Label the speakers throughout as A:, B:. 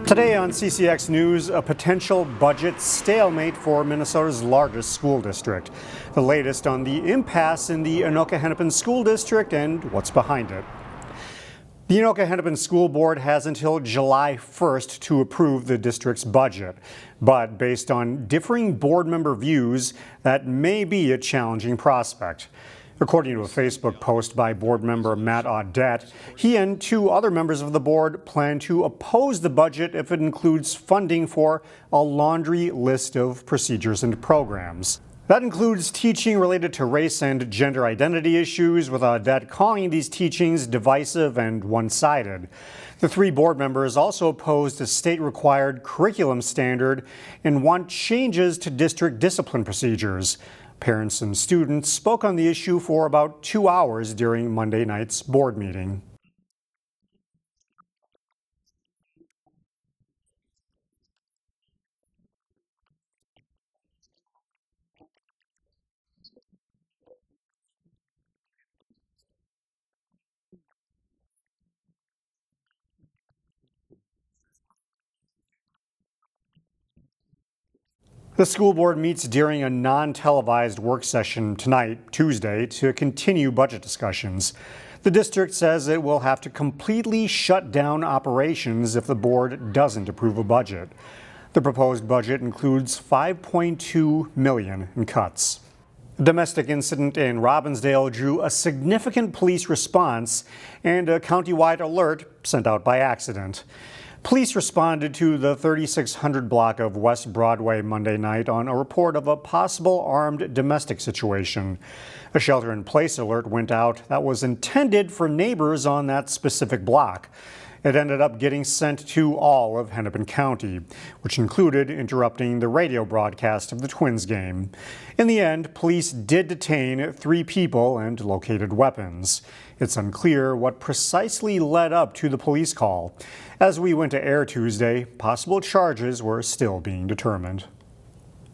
A: Today on CCX News, a potential budget stalemate for Minnesota's largest school district. The latest on the impasse in the Anoka-School School District and what's behind it. The Anoka-School School Board has until July 1st to approve the district's budget. But based on differing board member views, that may be a challenging prospect. According to a Facebook post by board member Matt Audette, he and two other members of the board plan to oppose the budget if it includes funding for a laundry list of procedures and programs. That includes teaching related to race and gender identity issues, with Audette calling these teachings divisive and one-sided. The three board members also opposed a state-required curriculum standard and want changes to district discipline procedures. Parents and students spoke on the issue for about 2 hours during Monday night's board meeting. The school board meets during a non-televised work session tonight, Tuesday, to continue budget discussions. The district says it will have to completely shut down operations if the board doesn't approve a budget. The proposed budget includes $5.2 million in cuts. A domestic incident in Robbinsdale drew a significant police response and a countywide alert sent out by accident. Police responded to the 3600 block of West Broadway Monday night on a report of a possible armed domestic situation. A shelter-in-place alert went out that was intended for neighbors on that specific block. It ended up getting sent to all of Hennepin County, which included interrupting the radio broadcast of the Twins game. In the end, police did detain 3 people and located weapons. It's unclear what precisely led up to the police call. As we went to air Tuesday, possible charges were still being determined.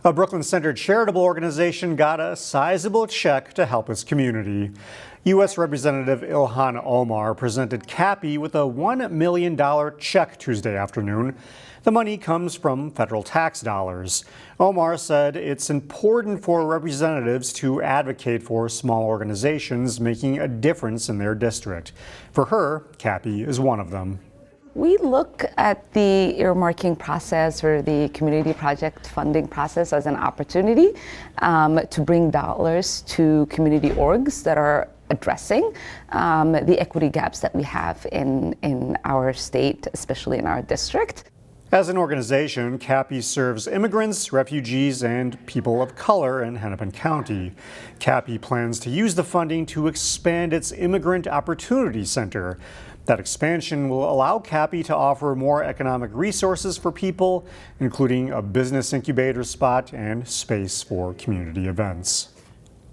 A: A Brooklyn-centered charitable organization got a sizable check to help its community. U.S. Representative Ilhan Omar presented CAPI with a $1 million check Tuesday afternoon. The money comes from federal tax dollars. Omar said it's important for representatives to advocate for small organizations making a difference in their district. For her, CAPI is one of them.
B: We look at the earmarking process or the community project funding process as an opportunity to bring dollars to community orgs that are addressing the equity gaps that we have in our state, especially in our district.
A: As an organization, CAPI serves immigrants, refugees, and people of color in Hennepin County. CAPI plans to use the funding to expand its Immigrant Opportunity Center. That expansion will allow CAPI to offer more economic resources for people, including a business incubator spot and space for community events.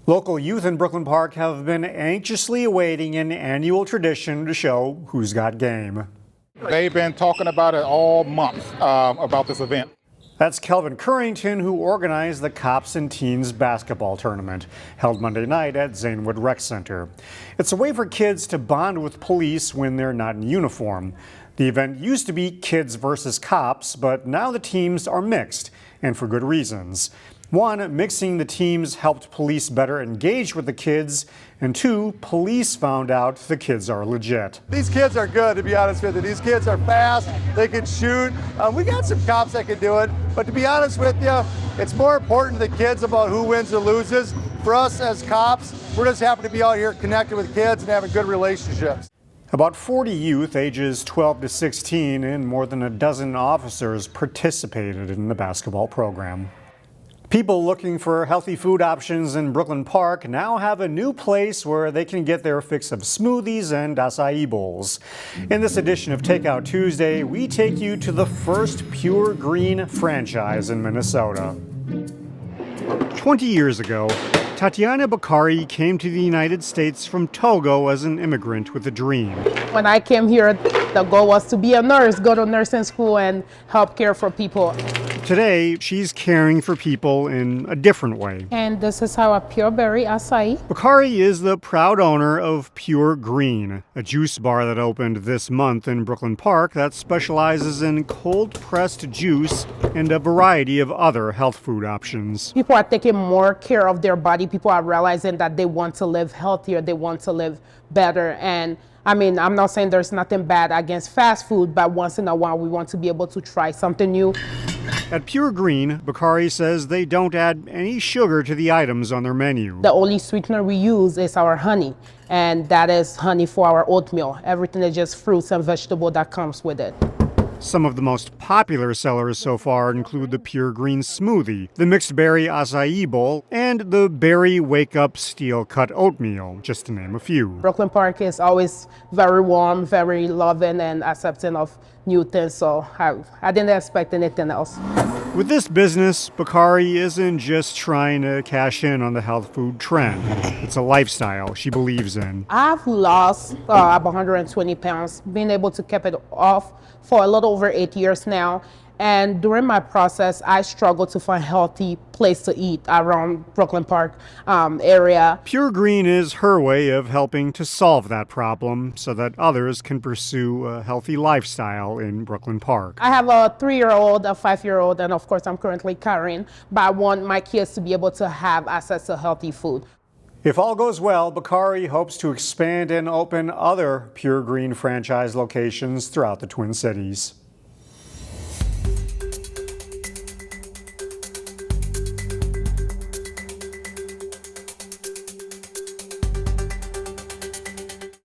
A: Local youth in Brooklyn Park have been anxiously awaiting an annual tradition to show who's got game.
C: They've been talking about it all month, about this event.
A: That's Kelvin Currington, who organized the Cops and Teens basketball tournament, held Monday night at Zanewood Rec Center. It's a way for kids to bond with police when they're not in uniform. The event used to be kids versus cops, but now the teams are mixed, and for good reasons. 1, mixing the teams helped police better engage with the kids, and 2, police found out the kids are legit.
D: These kids are good, to be honest with you. These kids are fast, they can shoot. We got some cops that can do it, but to be honest with you, it's more important to the kids about who wins or loses. For us as cops, we're just happy to be out here connecting with kids and having good relationships.
A: About 40 youth ages 12 to 16 and more than a dozen officers participated in the basketball program. People looking for healthy food options in Brooklyn Park now have a new place where they can get their fix of smoothies and acai bowls. In this edition of Takeout Tuesday, we take you to the first Pure Green franchise in Minnesota. 20 years ago, Tatiana Bakari came to the United States from Togo as an immigrant with a dream.
E: When I came here, the goal was to be a nurse, go to nursing school and help care for people.
A: Today, she's caring for people in a different way.
E: And this is our pure berry acai.
A: Bakari is the proud owner of Pure Green, a juice bar that opened this month in Brooklyn Park that specializes in cold-pressed juice and a variety of other health food options.
E: People are taking more care of their body. People are realizing that they want to live healthier, they want to live better. And I mean, I'm not saying there's nothing bad against fast food, but once in a while we want to be able to try something new.
A: At Pure Green, Bakari says they don't add any sugar to the items on their menu.
E: The only sweetener we use is our honey, and that is honey for our oatmeal. Everything is just fruits and vegetables that comes with it.
A: Some of the most popular sellers so far include the Pure Green Smoothie, the Mixed Berry Acai Bowl, and the Berry Wake Up Steel Cut Oatmeal, just to name a few.
E: Brooklyn Park is always very warm, very loving and accepting of new things, so I didn't expect anything else.
A: With this business, Bakari isn't just trying to cash in on the health food trend. It's a lifestyle she believes in.
E: I've lost about 120 pounds, being able to keep it off for a little over 8 years now. And during my process, I struggled to find a healthy place to eat around Brooklyn Park area.
A: Pure Green is her way of helping to solve that problem so that others can pursue a healthy lifestyle in Brooklyn Park.
E: I have a 3-year-old, a 5-year-old, and of course I'm currently carrying, but I want my kids to be able to have access to healthy food.
A: If all goes well, Bakari hopes to expand and open other Pure Green franchise locations throughout the Twin Cities.